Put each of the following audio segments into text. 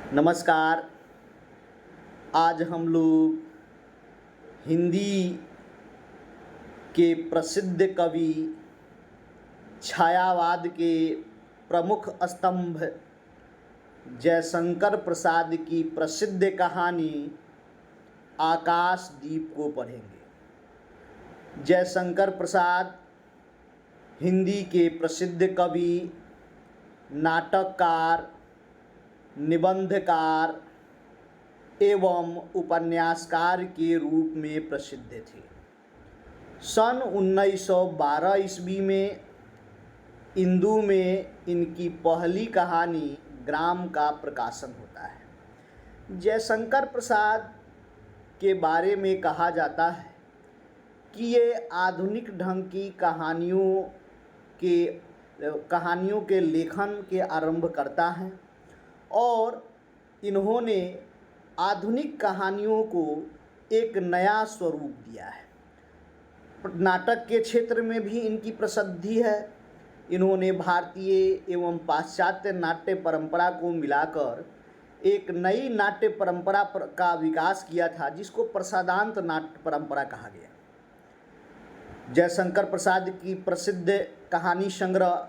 नमस्कार। आज हम लोग हिंदी के प्रसिद्ध कवि छायावाद के प्रमुख स्तंभ जयशंकर प्रसाद की प्रसिद्ध कहानी आकाशदीप को पढ़ेंगे। जयशंकर प्रसाद हिंदी के प्रसिद्ध कवि, नाटककार, निबंधकार एवं उपन्यासकार के रूप में प्रसिद्ध थे। सन 1912 ईस्वी में इंदु में इनकी पहली कहानी ग्राम का प्रकाशन होता है। जयशंकर प्रसाद के बारे में कहा जाता है कि ये आधुनिक ढंग की कहानियों के लेखन के आरंभ करता है और इन्होंने आधुनिक कहानियों को एक नया स्वरूप दिया है। नाटक के क्षेत्र में भी इनकी प्रसिद्धि है। इन्होंने भारतीय एवं पाश्चात्य नाट्य परंपरा को मिलाकर एक नई नाट्य परंपरा का विकास किया था, जिसको प्रसादांत नाट्य परंपरा कहा गया। जयशंकर प्रसाद की प्रसिद्ध कहानी संग्रह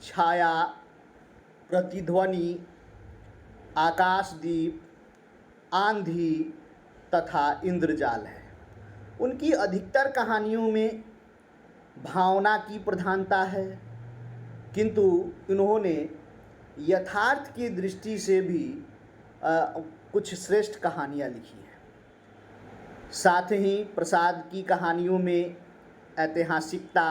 छाया, प्रतिध्वनि, आकाशदीप, आंधी तथा इंद्रजाल है। उनकी अधिकतर कहानियों में भावना की प्रधानता है, किंतु इन्होंने यथार्थ की दृष्टि से भी कुछ श्रेष्ठ कहानियाँ लिखी हैं। साथ ही प्रसाद की कहानियों में ऐतिहासिकता,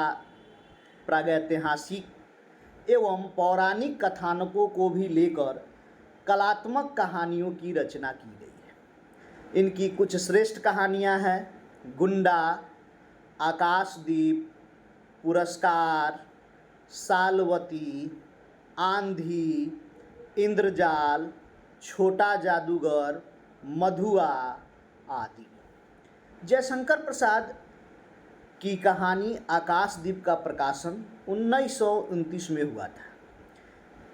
प्रागैतिहासिक एवं पौराणिक कथानकों को भी लेकर कलात्मक कहानियों की रचना की गई है। इनकी कुछ श्रेष्ठ कहानियां हैं गुंडा, आकाशदीप, पुरस्कार, सालवती, आंधी, इंद्रजाल, छोटा जादूगर, मधुआ आदि। जयशंकर प्रसाद की कहानी आकाशदीप का प्रकाशन 1929 में हुआ था।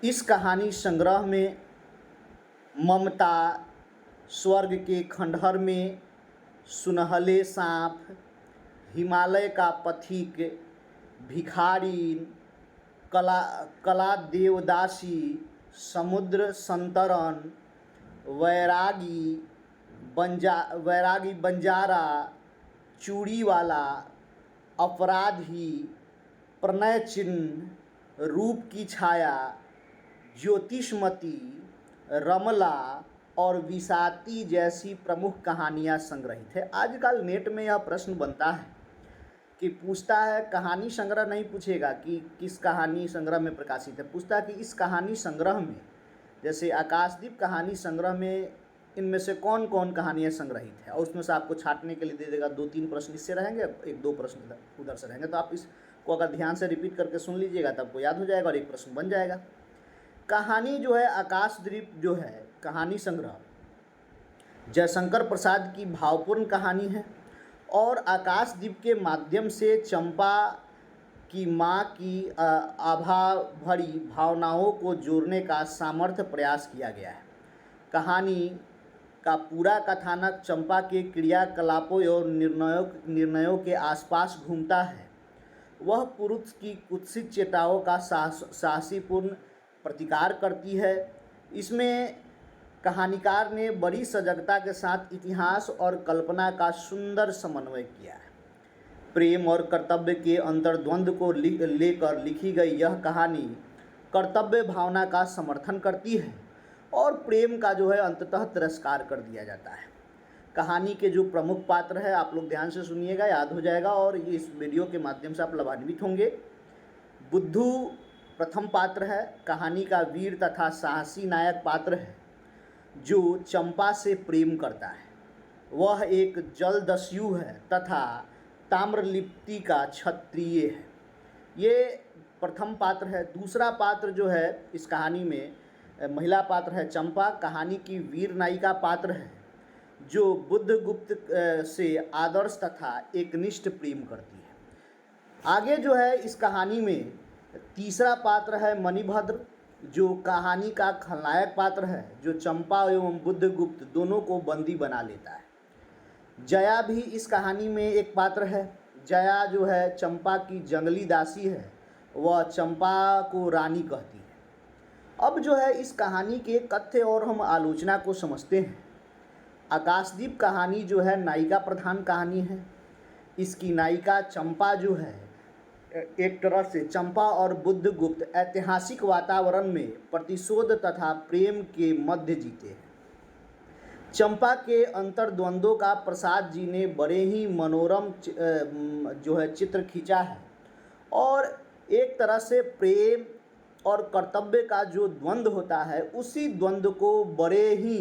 इस कहानी संग्रह में ममता, स्वर्ग के खंडहर में, सुनहले सांप, हिमालय का पथिक, भिखारी, कला देवदासी, समुद्र संतरण, वैरागी बंजारा, चूड़ी वाला, अपराधी, प्रणय चिन्ह, रूप की छाया, ज्योतिषमती, रमला और विसाती जैसी प्रमुख कहानियाँ संग्रहित है। आजकल नेट में यह प्रश्न बनता है कि पूछता है, कहानी संग्रह नहीं पूछेगा कि किस कहानी संग्रह में प्रकाशित है, पूछता है कि इस कहानी संग्रह में, जैसे आकाशदीप कहानी संग्रह में, इनमें से कौन कौन कहानियाँ संग्रहित है, और उसमें से आपको छांटने के लिए दे देगा। 2-3 प्रश्न इससे रहेंगे, 1-2 प्रश्न उधर से रहेंगे। तो आप इसको अगर ध्यान से रिपीट करके सुन लीजिएगा तब आपको याद हो जाएगा और एक प्रश्न बन जाएगा। कहानी जो है आकाशदीप जो है कहानी संग्रह जयशंकर प्रसाद की भावपूर्ण कहानी है और आकाशदीप के माध्यम से चंपा की माँ की आभा भरी भावनाओं को जोड़ने का सामर्थ्य प्रयास किया गया है। कहानी का पूरा कथानक चंपा के क्रियाकलापों और निर्णयों के आसपास घूमता है। वह पुरुष की कुत्सित चेताओं का साहसीपूर्ण प्रतिकार करती है। इसमें कहानीकार ने बड़ी सजगता के साथ इतिहास और कल्पना का सुंदर समन्वय किया है। प्रेम और कर्तव्य के अंतर्द्वंद को लेकर लिखी गई यह कहानी कर्तव्य भावना का समर्थन करती है और प्रेम का जो है अंततः तिरस्कार कर दिया जाता है। कहानी के जो प्रमुख पात्र है, आप लोग ध्यान से सुनिएगा, याद हो जाएगा और इस वीडियो के माध्यम से आप लाभान्वित होंगे। बुद्धू प्रथम पात्र है, कहानी का वीर तथा साहसी नायक पात्र है जो चंपा से प्रेम करता है। वह एक जलदस्यु है तथा ताम्रलिप्ति का क्षत्रिय है। ये प्रथम पात्र है। दूसरा पात्र जो है इस कहानी में महिला पात्र है चंपा, कहानी की वीर नायिका पात्र है जो बुद्धगुप्त से आदर्श तथा एकनिष्ठ प्रेम करती है। आगे जो है इस कहानी में तीसरा पात्र है मणिभद्र, जो कहानी का खलनायक पात्र है, जो चंपा एवं बुद्धगुप्त दोनों को बंदी बना लेता है। जया भी इस कहानी में एक पात्र है। जया जो है चंपा की जंगली दासी है, वह चंपा को रानी कहती है। अब जो है इस कहानी के कथ्य और हम आलोचना को समझते हैं। आकाशदीप कहानी जो है नायिका प्रधान कहानी है। इसकी नायिका चंपा जो है एक तरह से चंपा और बुद्धगुप्त ऐतिहासिक वातावरण में प्रतिशोध तथा प्रेम के मध्य जीते हैं। चंपा के अंतर्द्वंद्वों का प्रसाद जी ने बड़े ही मनोरम जो है चित्र खींचा है, और एक तरह से प्रेम और कर्तव्य का जो द्वंद्व होता है उसी द्वंद्व को बड़े ही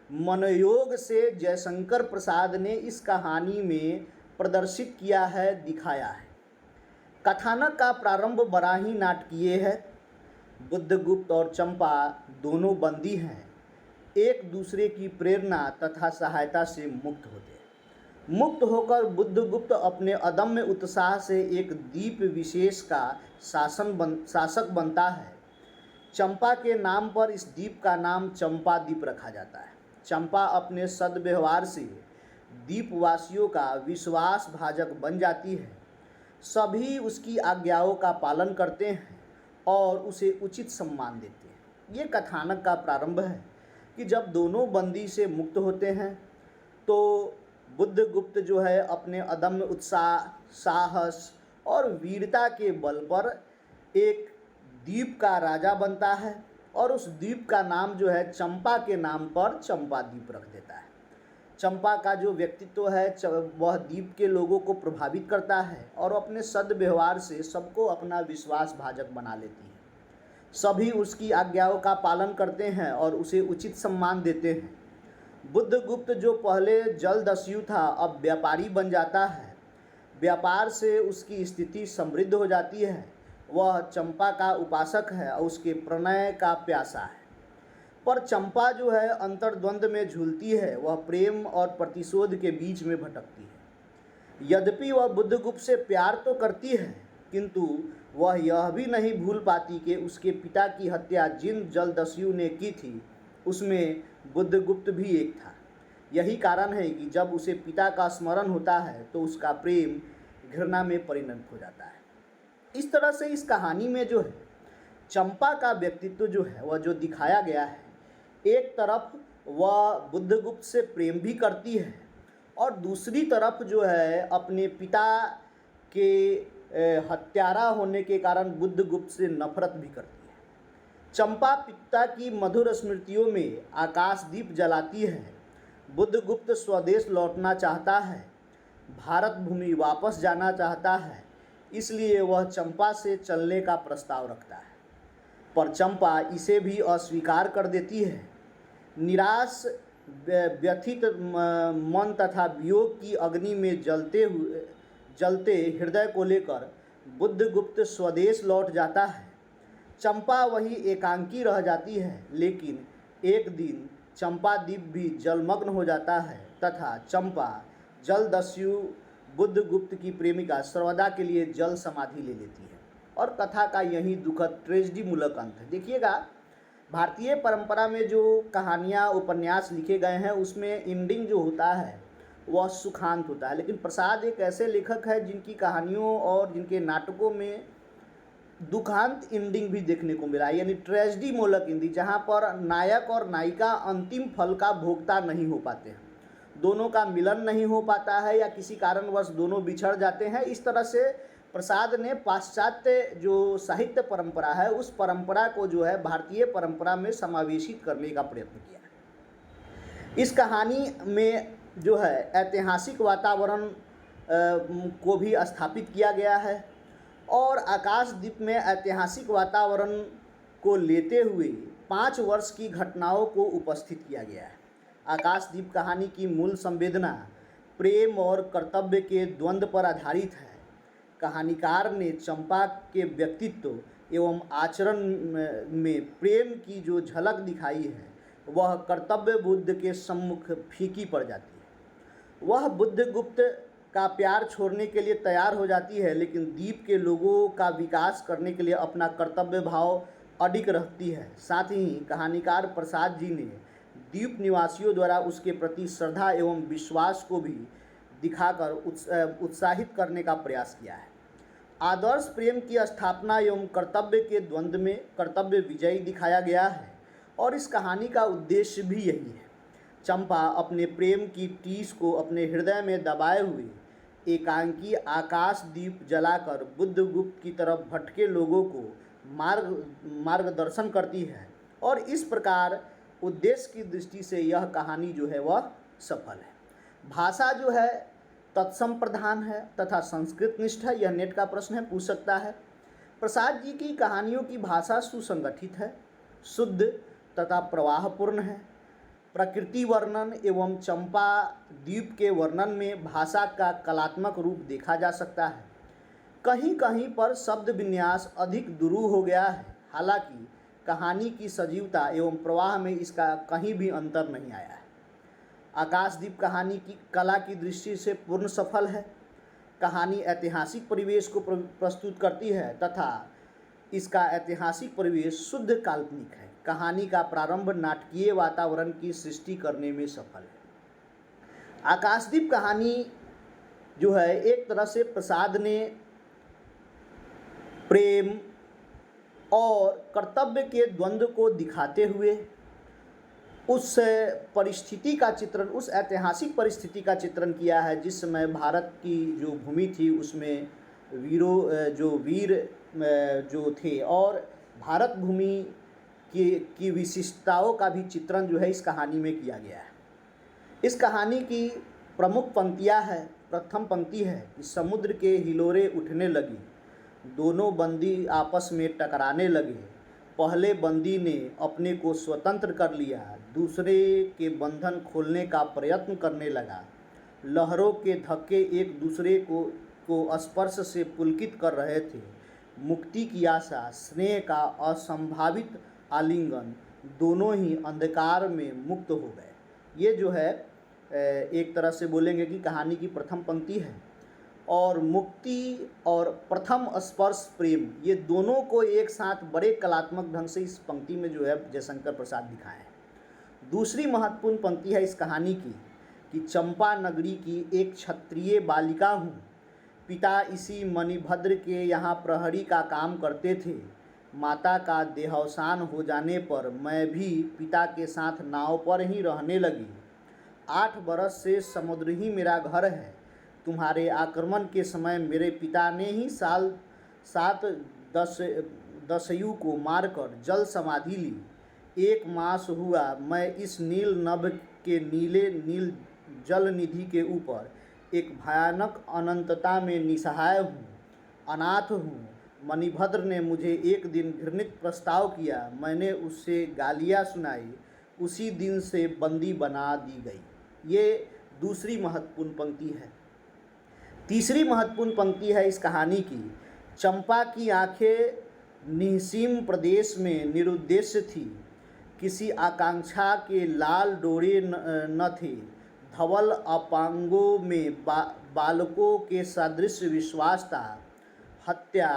मनोयोग से जयशंकर प्रसाद ने इस कहानी में प्रदर्शित किया है, दिखाया है। कथानक का प्रारंभ बड़ा ही नाटकीय है। बुद्धगुप्त और चंपा दोनों बंदी हैं, एक दूसरे की प्रेरणा तथा सहायता से मुक्त होते हैं। मुक्त होकर बुद्धगुप्त अपने अदम्य उत्साह से एक द्वीप विशेष का शासक बनता है। चंपा के नाम पर इस द्वीप का नाम चंपा द्वीप रखा जाता है। चंपा अपने सद्व्यवहार से द्वीपवासियों का विश्वासभाजक बन जाती है। सभी उसकी आज्ञाओं का पालन करते हैं और उसे उचित सम्मान देते हैं। ये कथानक का प्रारंभ है कि जब दोनों बंदी से मुक्त होते हैं तो बुद्धगुप्त जो है अपने अदम्य उत्साह, साहस और वीरता के बल पर एक द्वीप का राजा बनता है और उस द्वीप का नाम जो है चंपा के नाम पर चंपा द्वीप रख देता है। चंपा का जो व्यक्तित्व है वह द्वीप के लोगों को प्रभावित करता है और अपने सद्व्यवहार से सबको अपना विश्वासभाजक बना लेती है। सभी उसकी आज्ञाओं का पालन करते हैं और उसे उचित सम्मान देते हैं। बुद्धगुप्त जो पहले जलदस्यु था अब व्यापारी बन जाता है। व्यापार से उसकी स्थिति समृद्ध हो जाती है। वह चंपा का उपासक है और उसके प्रणय का प्यासा है। पर चंपा जो है अंतर्द्वंद में झूलती है, वह प्रेम और प्रतिशोध के बीच में भटकती है। यद्यपि वह बुद्धगुप्त से प्यार तो करती है, किंतु वह यह भी नहीं भूल पाती कि उसके पिता की हत्या जिन जलदस्यु ने की थी उसमें बुद्धगुप्त भी एक था। यही कारण है कि जब उसे पिता का स्मरण होता है तो उसका प्रेम घृणा में परिणत हो जाता है। इस तरह से इस कहानी में जो है चंपा का व्यक्तित्व जो है वह जो दिखाया गया है, एक तरफ वह बुद्धगुप्त से प्रेम भी करती है और दूसरी तरफ जो है अपने पिता के हत्यारा होने के कारण बुद्धगुप्त से नफरत भी करती है। चंपा पिता की मधुर स्मृतियों में आकाशदीप जलाती है। बुद्धगुप्त स्वदेश लौटना चाहता है, भारत भूमि वापस जाना चाहता है, इसलिए वह चंपा से चलने का प्रस्ताव रखता है, पर चंपा इसे भी अस्वीकार कर देती है। निराश व्यथित मन तथा वियोग की अग्नि में जलते हृदय को लेकर बुद्धगुप्त स्वदेश लौट जाता है। चंपा वही एकांकी रह जाती है, लेकिन एक दिन चंपा द्वीप भी जलमग्न हो जाता है तथा चंपा जलदस्यु बुद्धगुप्त की प्रेमिका सर्वदा के लिए जल समाधि ले लेती है और कथा का यही दुखद ट्रेजिडी मूलक अंत है। देखिएगा, भारतीय परंपरा में जो कहानियाँ उपन्यास लिखे गए हैं उसमें एंडिंग जो होता है वह सुखांत होता है, लेकिन प्रसाद एक ऐसे लेखक है जिनकी कहानियों और जिनके नाटकों में दुखांत एंडिंग भी देखने को मिला, यानी ट्रेजिडी मूलक एंडिंग, जहाँ पर नायक और नायिका अंतिम फल का भोगता नहीं हो पाते हैं, दोनों का मिलन नहीं हो पाता है या किसी कारणवश दोनों बिछड़ जाते हैं। इस तरह से प्रसाद ने पाश्चात्य जो साहित्य परंपरा है उस परंपरा को जो है भारतीय परंपरा में समावेशित करने का प्रयत्न किया है। इस कहानी में जो है ऐतिहासिक वातावरण को भी स्थापित किया गया है और आकाशदीप में ऐतिहासिक वातावरण को लेते हुए 5 वर्ष की घटनाओं को उपस्थित किया गया है। आकाशदीप कहानी की मूल संवेदना प्रेम और कर्तव्य के द्वंद्व पर आधारित है। कहानीकार ने चंपा के व्यक्तित्व एवं आचरण में प्रेम की जो झलक दिखाई है वह कर्तव्य बुद्ध के सम्मुख फीकी पड़ जाती है। वह बुद्धगुप्त का प्यार छोड़ने के लिए तैयार हो जाती है, लेकिन द्वीप के लोगों का विकास करने के लिए अपना कर्तव्य भाव अडिग रहती है। साथ ही कहानीकार प्रसाद जी ने द्वीप निवासियों द्वारा उसके प्रति श्रद्धा एवं विश्वास को भी दिखाकर उत्साहित करने का प्रयास किया है। आदर्श प्रेम की स्थापना एवं कर्तव्य के द्वंद्व में कर्तव्य विजयी दिखाया गया है और इस कहानी का उद्देश्य भी यही है। चंपा अपने प्रेम की टीस को अपने हृदय में दबाए हुए एकांकी आकाशदीप जलाकर बुद्धगुप्त की तरफ भटके लोगों को मार्गदर्शन करती है और इस प्रकार उद्देश्य की दृष्टि से यह कहानी जो है वह सफल है। भाषा जो है तत्सम प्रधान है तथा संस्कृत निष्ठ है। यह नेट का प्रश्न है, पूछ सकता है। प्रसाद जी की कहानियों की भाषा सुसंगठित है, शुद्ध तथा प्रवाहपूर्ण है। प्रकृति वर्णन एवं चंपा द्वीप के वर्णन में भाषा का कलात्मक रूप देखा जा सकता है। कहीं कहीं पर शब्द विन्यास अधिक दुरूह हो गया है, हालांकि कहानी की सजीवता एवं प्रवाह में इसका कहीं भी अंतर नहीं आया है। आकाशदीप कहानी की कला की दृष्टि से पूर्ण सफल है। कहानी ऐतिहासिक परिवेश को प्रस्तुत करती है तथा इसका ऐतिहासिक परिवेश शुद्ध काल्पनिक है। कहानी का प्रारंभ नाटकीय वातावरण की सृष्टि करने में सफल है। आकाशदीप कहानी जो है एक तरह से प्रसाद ने प्रेम और कर्तव्य के द्वंद्व को दिखाते हुए उस परिस्थिति का चित्रण, उस ऐतिहासिक परिस्थिति का चित्रण किया है जिस समय भारत की जो भूमि थी उसमें वीर जो थे और भारत भूमि की विशिष्टताओं का भी चित्रण जो है इस कहानी में किया गया है। इस कहानी की प्रमुख पंक्तियां है। प्रथम पंक्ति है कि समुद्र के हिलोरे उठने लगी, दोनों बंदी आपस में टकराने लगे। पहले बंदी ने अपने को स्वतंत्र कर लिया, दूसरे के बंधन खोलने का प्रयत्न करने लगा। लहरों के धक्के एक दूसरे को स्पर्श से पुलकित कर रहे थे। मुक्ति की आशा, स्नेह का असंभावित आलिंगन, दोनों ही अंधकार में मुक्त हो गए। ये जो है एक तरह से बोलेंगे कि कहानी की प्रथम पंक्ति है। और मुक्ति और प्रथम स्पर्श प्रेम, ये दोनों को एक साथ बड़े कलात्मक ढंग से इस पंक्ति में जो है जयशंकर प्रसाद दिखाए हैं। दूसरी महत्वपूर्ण पंक्ति है इस कहानी की कि चंपा नगरी की एक क्षत्रिय बालिका हूँ। पिता इसी मणिभद्र के यहाँ प्रहरी का काम करते थे। माता का देहावसान हो जाने पर मैं भी पिता के साथ नाव पर ही रहने लगी। 8 बरस से समुद्र ही मेरा घर है। तुम्हारे आक्रमण के समय मेरे पिता ने ही साल 7 दस्यु को मारकर जल समाधि ली। 1 मास हुआ मैं इस नील नभ के नीले नील जल निधि के ऊपर एक भयानक अनंतता में निसहाय हूँ, अनाथ हूँ। मणिभद्र ने मुझे एक दिन घृणित प्रस्ताव किया, मैंने उससे गालियाँ सुनाई। उसी दिन से बंदी बना दी गई। ये दूसरी महत्वपूर्ण पंक्ति है। तीसरी महत्वपूर्ण पंक्ति है इस कहानी की। चंपा की आंखें निःसीम प्रदेश में निरुद्देश्य थी, किसी आकांक्षा के लाल डोरे न थे। धवल अपांगों में बालकों के सदृश विश्वास था। हत्या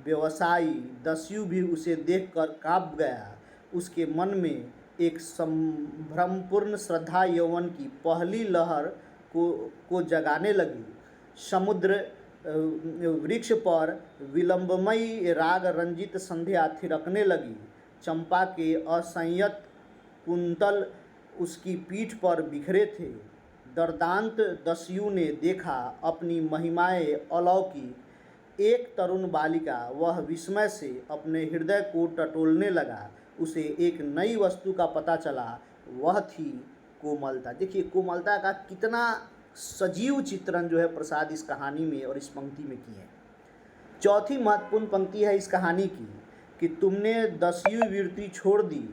व्यवसायी दस्यु भी उसे देखकर काँप गया। उसके मन में एक संभ्रमपूर्ण श्रद्धा यौवन की पहली लहर को जगाने लगी। समुद्र वृक्ष पर विलंबमयी राग रंजित संध्या थिरकने लगी। चंपा के असंयत कुंतल उसकी पीठ पर बिखरे थे। दर्दांत दस्यु ने देखा अपनी महिमाएं अलौकिक। एक तरुण बालिका, वह विस्मय से अपने हृदय को टटोलने लगा। उसे एक नई वस्तु का पता चला, वह थी कोमलता। देखिए कोमलता का कितना सजीव चित्रण जो है प्रसाद इस कहानी में और इस पंक्ति में किए हैं। चौथी महत्वपूर्ण पंक्ति है इस कहानी की कि तुमने दस्यु वृत्ति छोड़ दी,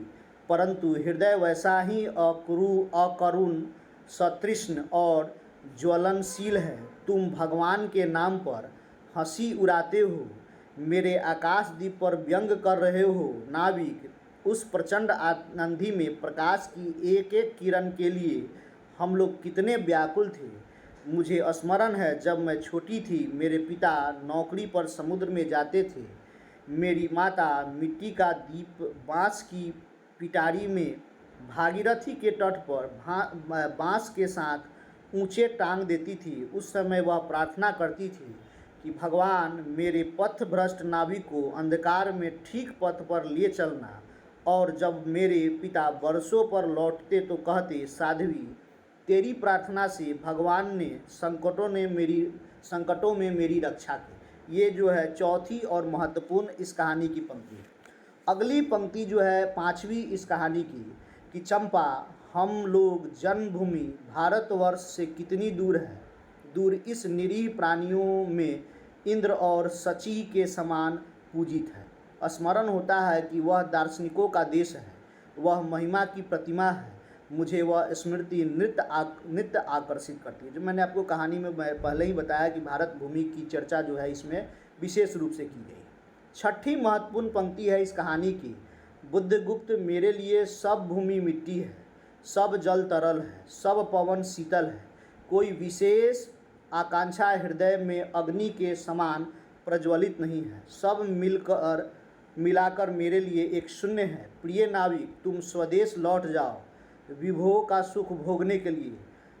परंतु हृदय वैसा ही अकरुण, सतृष्ण और ज्वलनशील है। तुम भगवान के नाम पर हंसी उड़ाते हो, मेरे आकाशदीप पर व्यंग कर रहे हो। नाविक, उस प्रचंड आंधी में प्रकाश की एक एक किरण के लिए हम लोग कितने व्याकुल थे। मुझे स्मरण है जब मैं छोटी थी, मेरे पिता नौकरी पर समुद्र में जाते थे। मेरी माता मिट्टी का दीप बाँस की पिटारी में भागीरथी के तट पर बाँस के साथ ऊंचे टांग देती थी। उस समय वह प्रार्थना करती थी कि भगवान मेरे पथभ्रष्ट नाभिक को अंधकार में ठीक पथ पर ले चलना। और जब मेरे पिता वर्षों पर लौटते तो कहते, साध्वी तेरी प्रार्थना से भगवान ने संकटों में मेरी रक्षा की। ये जो है चौथी और महत्वपूर्ण इस कहानी की पंक्ति है। अगली पंक्ति जो है पांचवी इस कहानी की कि चंपा हम लोग जन्मभूमि भारतवर्ष से कितनी दूर है, दूर इस निरीह प्राणियों में इंद्र और शची के समान पूजित है। स्मरण होता है कि वह दार्शनिकों का देश है, वह महिमा की प्रतिमा है। मुझे वह स्मृति नित्य आकर्षित करती है। जो मैंने आपको कहानी में पहले ही बताया कि भारत भूमि की चर्चा जो है इसमें विशेष रूप से की गई। छठी महत्वपूर्ण पंक्ति है इस कहानी की, बुद्धगुप्त मेरे लिए सब भूमि मिट्टी है, सब जल तरल है, सब पवन शीतल है, कोई विशेष आकांक्षा हृदय में अग्नि के समान प्रज्वलित नहीं है, सब मिलाकर मेरे लिए एक शून्य है। प्रिय नाविक तुम स्वदेश लौट जाओ विभोग का सुख भोगने के लिए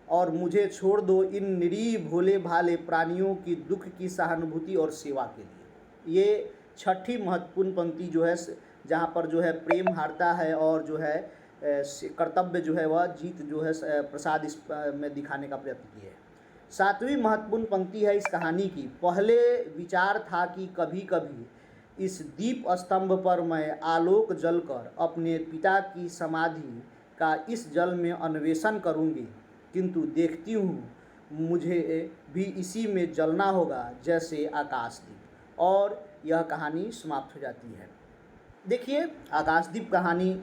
और मुझे छोड़ दो इन निरीह भोले भाले प्राणियों की दुख की सहानुभूति और सेवा के लिए। ये छठी महत्वपूर्ण पंक्ति जो है जहाँ पर जो है प्रेम हारता है और जो है कर्तव्य जो है वह जीत जो है प्रसाद इस में दिखाने का प्रयत्न किया है। सातवीं महत्वपूर्ण पंक्ति है इस कहानी की, पहले विचार था कि कभी कभी इस दीप स्तंभ पर मैं आलोक जलकर अपने पिता की समाधि का इस जल में अन्वेषण करूंगी, किंतु देखती हूँ मुझे भी इसी में जलना होगा जैसे आकाशदीप। और यह कहानी समाप्त हो जाती है। देखिए आकाशदीप कहानी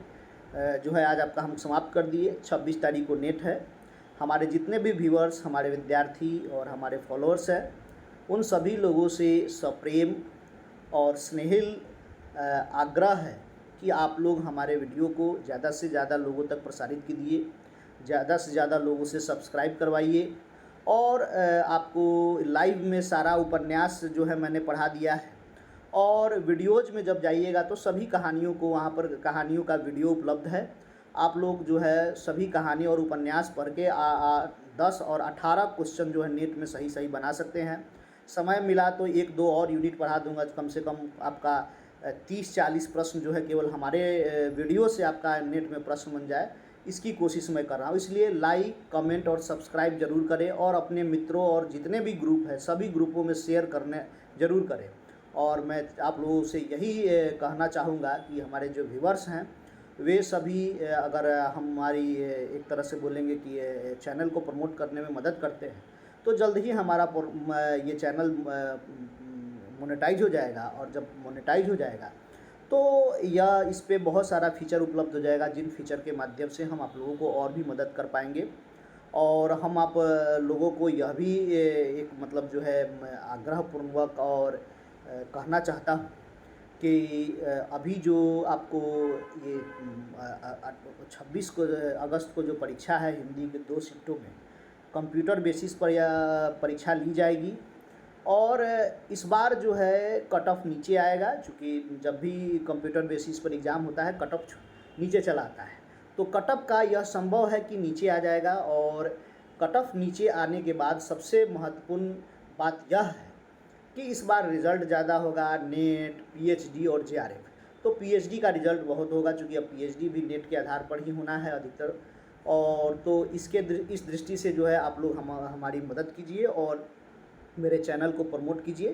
जो है आज आपका हम समाप्त कर दिए। 26 तारीख को नेट है। हमारे जितने भी व्यूअर्स, हमारे विद्यार्थी और हमारे फॉलोअर्स हैं, उन सभी लोगों से सप्रेम और स्नेहिल आग्रह है कि आप लोग हमारे वीडियो को ज़्यादा से ज़्यादा लोगों तक प्रसारित कीजिए, ज़्यादा से ज़्यादा लोगों से सब्सक्राइब करवाइए। और आपको लाइव में सारा उपन्यास जो है मैंने पढ़ा दिया है। और वीडियोज़ में जब जाइएगा तो सभी कहानियों को वहाँ पर कहानियों का वीडियो उपलब्ध है। आप लोग जो है सभी कहानी और उपन्यास पढ़ के 10 और 18 क्वेश्चन जो है नेट में सही सही बना सकते हैं। समय मिला तो 1-2 और यूनिट पढ़ा दूंगा। कम से कम आपका 30-40 प्रश्न जो है केवल हमारे वीडियो से आपका नेट में प्रश्न बन जाए, इसकी कोशिश मैं कर रहा हूँ। इसलिए लाइक, कमेंट और सब्सक्राइब ज़रूर करें और अपने मित्रों और जितने भी ग्रुप हैं सभी ग्रुपों में शेयर करने ज़रूर करें। और मैं आप लोगों से यही कहना चाहूँगा कि हमारे जो व्यूअर्स हैं वे सभी अगर हमारी एक तरह से बोलेंगे कि चैनल को प्रमोट करने में मदद करते हैं तो जल्द ही हमारा ये चैनल मोनेटाइज हो जाएगा। और जब मोनेटाइज हो जाएगा तो यह इस पे बहुत सारा फीचर उपलब्ध हो जाएगा, जिन फीचर के माध्यम से हम आप लोगों को और भी मदद कर पाएंगे। और हम आप लोगों को यह भी एक मतलब जो है आग्रहपूर्वक और कहना चाहता हूँ कि अभी जो आपको ये 26 अगस्त को जो परीक्षा है हिंदी के 2 शिफ्टों में कंप्यूटर बेसिस पर यह परीक्षा ली जाएगी। और इस बार जो है कट ऑफ नीचे आएगा, क्योंकि जब भी कंप्यूटर बेसिस पर एग्ज़ाम होता है कट ऑफ नीचे चला आता है। तो कट ऑफ का यह संभव है कि नीचे आ जाएगा। और कट ऑफ नीचे आने के बाद सबसे महत्वपूर्ण बात यह है कि इस बार रिज़ल्ट ज़्यादा होगा, नेट, पीएचडी और जेआरएफ। तो पीएचडी का रिज़ल्ट बहुत होगा, क्योंकि अब पीएचडी भी नेट के आधार पर ही होना है अधिकतर। और तो इस दृष्टि से जो है आप लोग हमारी मदद कीजिए और मेरे चैनल को प्रमोट कीजिए।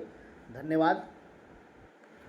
धन्यवाद।